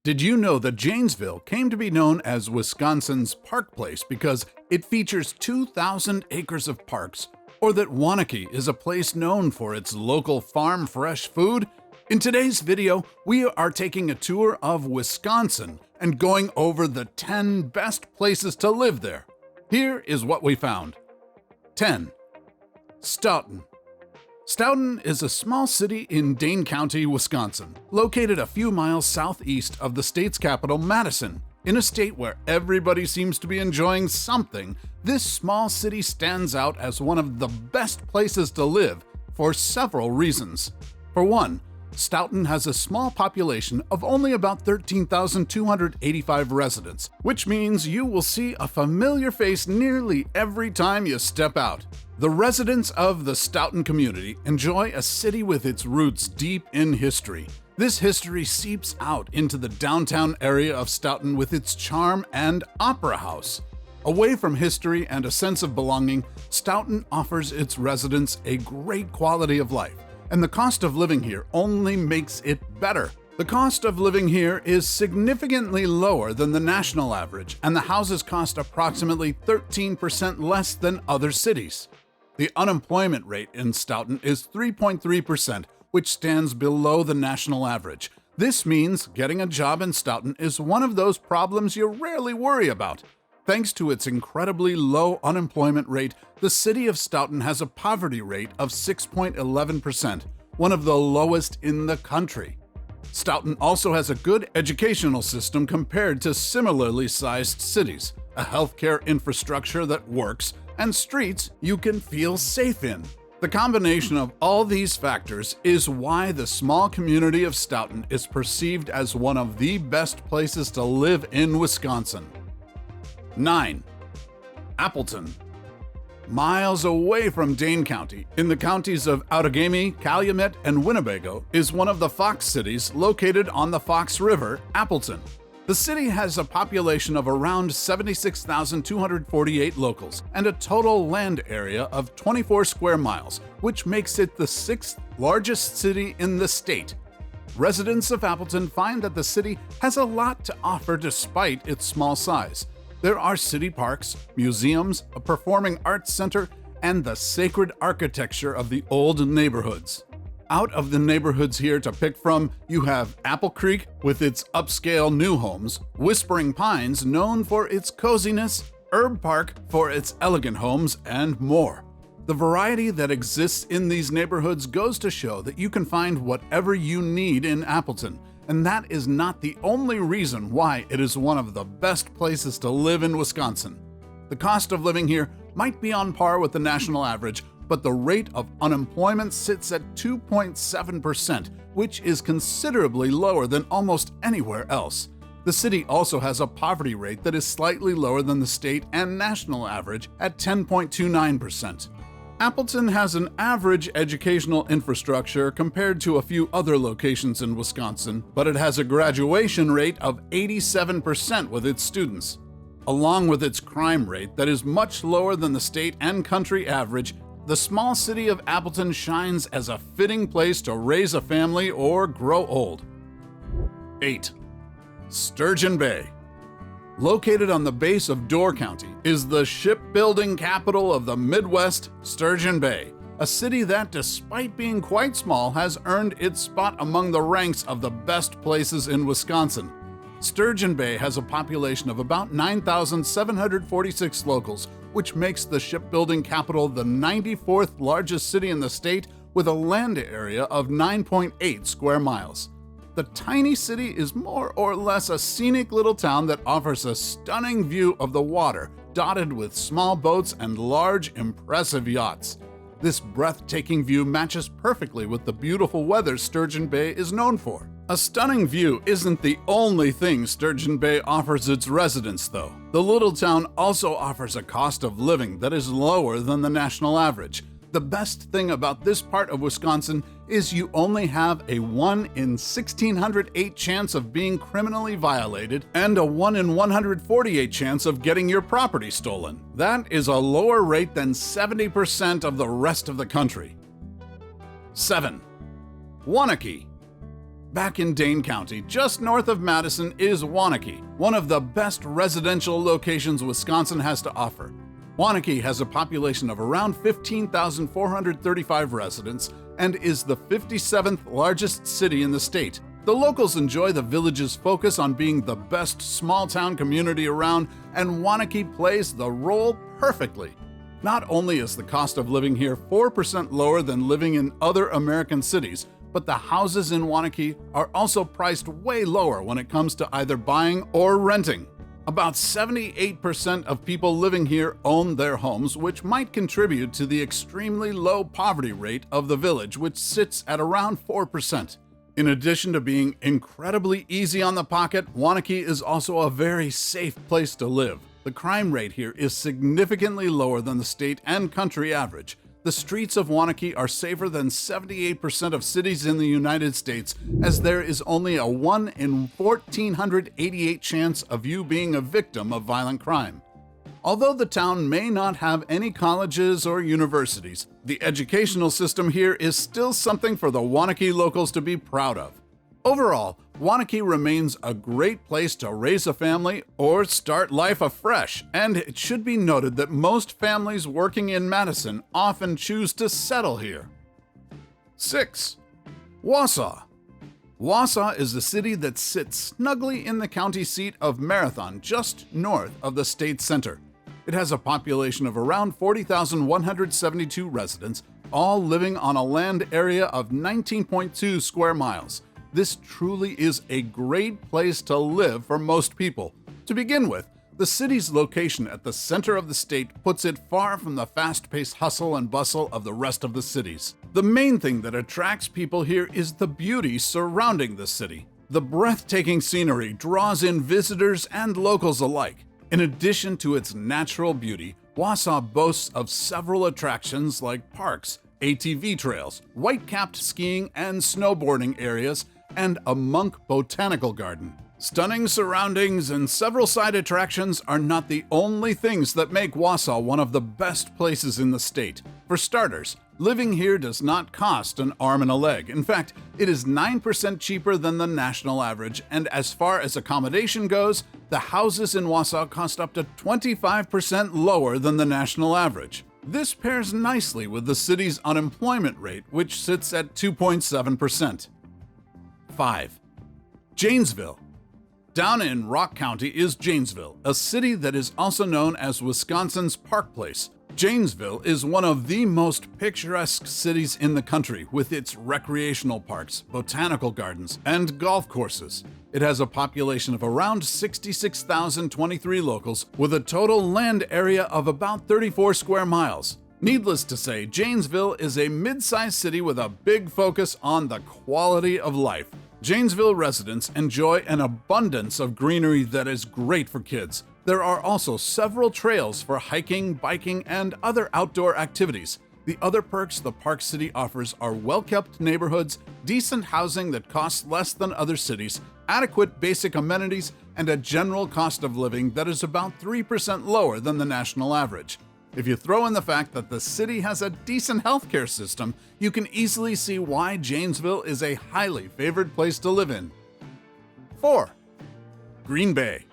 Did you know that Janesville came to be known as Wisconsin's Park Place because it features 2,000 acres of parks? Or that Waunakee is a place known for its local farm fresh food? In today's video, we are taking a tour of Wisconsin and going over the 10 best places to live there. Here is what we found. 10. Stoughton. Stoughton is a small city in Dane County, Wisconsin, located a few miles southeast of the state's capital, Madison. In a state where everybody seems to be enjoying something, this small city stands out as one of the best places to live for several reasons. For one, Stoughton has a small population of only about 13,285 residents, which means you will see a familiar face nearly every time you step out. The residents of the Stoughton community enjoy a city with its roots deep in history. This history seeps out into the downtown area of Stoughton with its charm and opera house. Away from history and a sense of belonging, Stoughton offers its residents a great quality of life, and the cost of living here only makes it better. The cost of living here is significantly lower than the national average, and the houses cost approximately 13% less than other cities. The unemployment rate in Stoughton is 3.3%, which stands below the national average. This means getting a job in Stoughton is one of those problems you rarely worry about. Thanks to its incredibly low unemployment rate, the city of Stoughton has a poverty rate of 6.11%, one of the lowest in the country. Stoughton also has a good educational system compared to similarly sized cities, a healthcare infrastructure that works, and streets you can feel safe in. The combination of all these factors is why the small community of Stoughton is perceived as one of the best places to live in Wisconsin. 9. Appleton. Miles away from Dane County, in the counties of Outagamie, Calumet, and Winnebago, is one of the Fox cities located on the Fox River, Appleton. The city has a population of around 76,248 locals and a total land area of 24 square miles, which makes it the 6th largest city in the state. Residents of Appleton find that the city has a lot to offer despite its small size. There are city parks, museums, a performing arts center, and the sacred architecture of the old neighborhoods. Out of the neighborhoods here to pick from, you have Apple Creek with its upscale new homes, Whispering Pines known for its coziness, Herb Park for its elegant homes, and more. The variety that exists in these neighborhoods goes to show that you can find whatever you need in Appleton, and that is not the only reason why it is one of the best places to live in Wisconsin. The cost of living here might be on par with the national average, but the rate of unemployment sits at 2.7%, which is considerably lower than almost anywhere else. The city also has a poverty rate that is slightly lower than the state and national average at 10.29%. Appleton has an average educational infrastructure compared to a few other locations in Wisconsin, but it has a graduation rate of 87% with its students. Along with its crime rate that is much lower than the state and country average, the small city of Appleton shines as a fitting place to raise a family or grow old. 8. Sturgeon Bay. Located on the base of Door County is the shipbuilding capital of the Midwest, Sturgeon Bay, a city that, despite being quite small, has earned its spot among the ranks of the best places in Wisconsin. Sturgeon Bay has a population of about 9,746 locals, which makes the shipbuilding capital the 94th largest city in the state with a land area of 9.8 square miles. The tiny city is more or less a scenic little town that offers a stunning view of the water, dotted with small boats and large, impressive yachts. This breathtaking view matches perfectly with the beautiful weather Sturgeon Bay is known for. A stunning view isn't the only thing Sturgeon Bay offers its residents, though. The little town also offers a cost of living that is lower than the national average. The best thing about this part of Wisconsin is you only have a 1 in 1,608 chance of being criminally violated and a 1 in 148 chance of getting your property stolen. That is a lower rate than 70% of the rest of the country. 7. Waunakee. Back in Dane County, just north of Madison, is Waunakee, one of the best residential locations Wisconsin has to offer. Waunakee has a population of around 15,435 residents and is the 57th largest city in the state. The locals enjoy the village's focus on being the best small-town community around, and Waunakee plays the role perfectly. Not only is the cost of living here 4% lower than living in other American cities, but the houses in Waunakee are also priced way lower when it comes to either buying or renting. About 78% of people living here own their homes, which might contribute to the extremely low poverty rate of the village, which sits at around 4%. In addition to being incredibly easy on the pocket, Waunakee is also a very safe place to live. The crime rate here is significantly lower than the state and country average. The streets of Waunakee are safer than 78% of cities in the United States, as there is only a 1 in 1,488 chance of you being a victim of violent crime. Although the town may not have any colleges or universities, the educational system here is still something for the Waunakee locals to be proud of. Overall, Waunakee remains a great place to raise a family or start life afresh, and it should be noted that most families working in Madison often choose to settle here. 6. Wausau. Wausau is a city that sits snugly in the county seat of Marathon, just north of the state center. It has a population of around 40,172 residents, all living on a land area of 19.2 square miles. This truly is a great place to live for most people. To begin with, the city's location at the center of the state puts it far from the fast-paced hustle and bustle of the rest of the cities. The main thing that attracts people here is the beauty surrounding the city. The breathtaking scenery draws in visitors and locals alike. In addition to its natural beauty, Wausau boasts of several attractions like parks, ATV trails, white-capped skiing and snowboarding areas, and a monk botanical garden. Stunning surroundings and several side attractions are not the only things that make Wausau one of the best places in the state. For starters, living here does not cost an arm and a leg. In fact, it is 9% cheaper than the national average, and as far as accommodation goes, the houses in Wausau cost up to 25% lower than the national average. This pairs nicely with the city's unemployment rate, which sits at 2.7%. 5. Janesville. Down in Rock County is Janesville, a city that is also known as Wisconsin's Park Place. Janesville is one of the most picturesque cities in the country, with its recreational parks, botanical gardens, and golf courses. It has a population of around 66,023 locals, with a total land area of about 34 square miles. Needless to say, Janesville is a mid-sized city with a big focus on the quality of life. Janesville residents enjoy an abundance of greenery that is great for kids. There are also several trails for hiking, biking, and other outdoor activities. The other perks the Park City offers are well-kept neighborhoods, decent housing that costs less than other cities, adequate basic amenities, and a general cost of living that is about 3% lower than the national average. If you throw in the fact that the city has a decent healthcare system, you can easily see why Janesville is a highly favored place to live in. 4. Green Bay.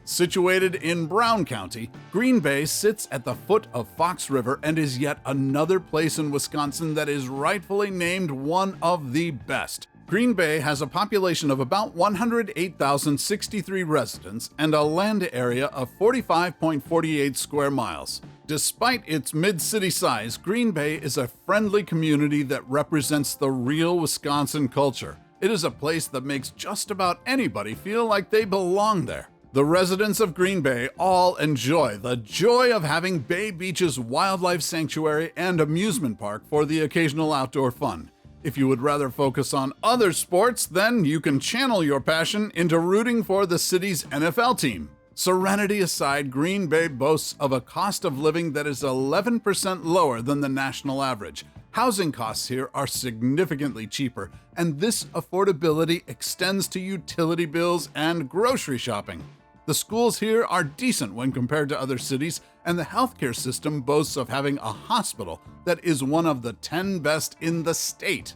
Situated in Brown County, Green Bay sits at the foot of Fox River and is yet another place in Wisconsin that is rightfully named one of the best. Green Bay has a population of about 108,063 residents and a land area of 45.48 square miles. Despite its mid-city size, Green Bay is a friendly community that represents the real Wisconsin culture. It is a place that makes just about anybody feel like they belong there. The residents of Green Bay all enjoy the joy of having Bay Beach's wildlife sanctuary and amusement park for the occasional outdoor fun. If you would rather focus on other sports, then you can channel your passion into rooting for the city's NFL team. Serenity aside, Green Bay boasts of a cost of living that is 11% lower than the national average. Housing costs here are significantly cheaper, and this affordability extends to utility bills and grocery shopping. The schools here are decent when compared to other cities, and the healthcare system boasts of having a hospital that is one of the 10 best in the state.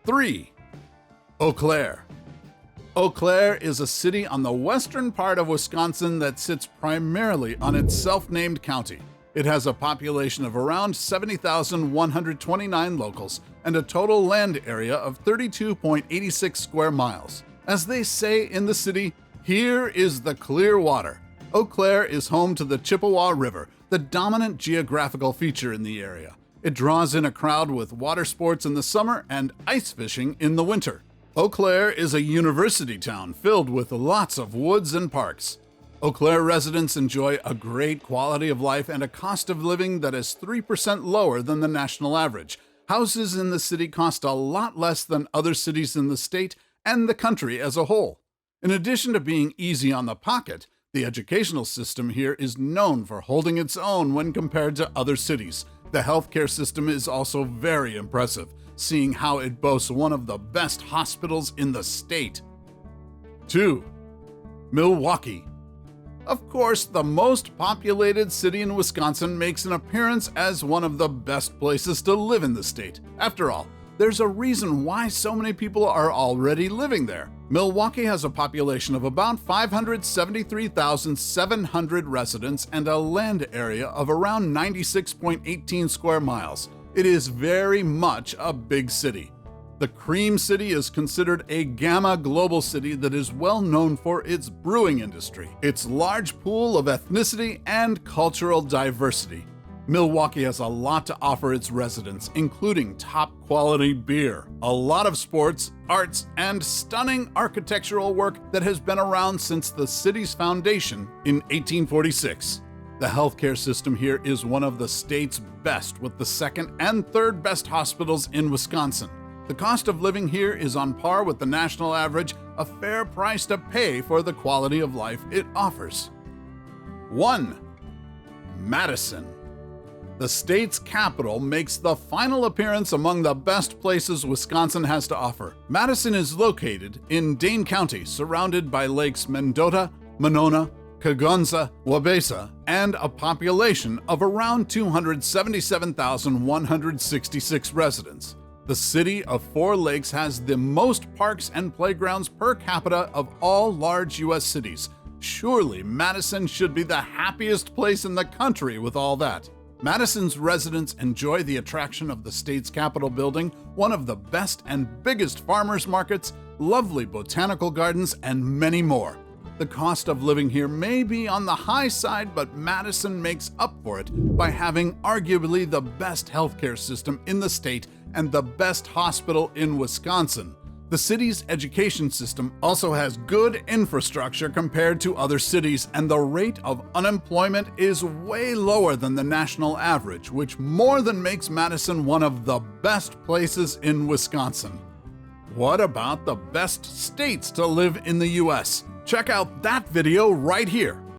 3. Eau Claire. Eau Claire is a city on the western part of Wisconsin that sits primarily on its self-named county. It has a population of around 70,129 locals and a total land area of 32.86 square miles. As they say in the city, here is the clear water. Eau Claire is home to the Chippewa River, the dominant geographical feature in the area. It draws in a crowd with water sports in the summer and ice fishing in the winter. Eau Claire is a university town filled with lots of woods and parks. Eau Claire residents enjoy a great quality of life and a cost of living that is 3% lower than the national average. Houses in the city cost a lot less than other cities in the state and the country as a whole. In addition to being easy on the pocket, the educational system here is known for holding its own when compared to other cities. The healthcare system is also very impressive, seeing how it boasts one of the best hospitals in the state. 2. Milwaukee. Of course, the most populated city in Wisconsin makes an appearance as one of the best places to live in the state. After all, there's a reason why so many people are already living there. Milwaukee has a population of about 573,700 residents and a land area of around 96.18 square miles. It is very much a big city. The Cream City is considered a Gamma global city that is well known for its brewing industry, its large pool of ethnicity and cultural diversity. Milwaukee has a lot to offer its residents, including top-quality beer, a lot of sports, arts, and stunning architectural work that has been around since the city's foundation in 1846. The healthcare system here is one of the state's best, with the second and third best hospitals in Wisconsin. The cost of living here is on par with the national average, a fair price to pay for the quality of life it offers. 1. Madison. The state's capital makes the final appearance among the best places Wisconsin has to offer. Madison is located in Dane County, surrounded by lakes Mendota, Monona, Kegonsa, Wabasa, and a population of around 277,166 residents. The city of Four Lakes has the most parks and playgrounds per capita of all large U.S. cities. Surely Madison should be the happiest place in the country with all that. Madison's residents enjoy the attraction of the state's Capitol building, one of the best and biggest farmers markets, lovely botanical gardens, and many more. The cost of living here may be on the high side, but Madison makes up for it by having arguably the best healthcare system in the state and the best hospital in Wisconsin. The city's education system also has good infrastructure compared to other cities, and the rate of unemployment is way lower than the national average, which more than makes Madison one of the best places in Wisconsin. What about the best states to live in the U.S.? Check out that video right here.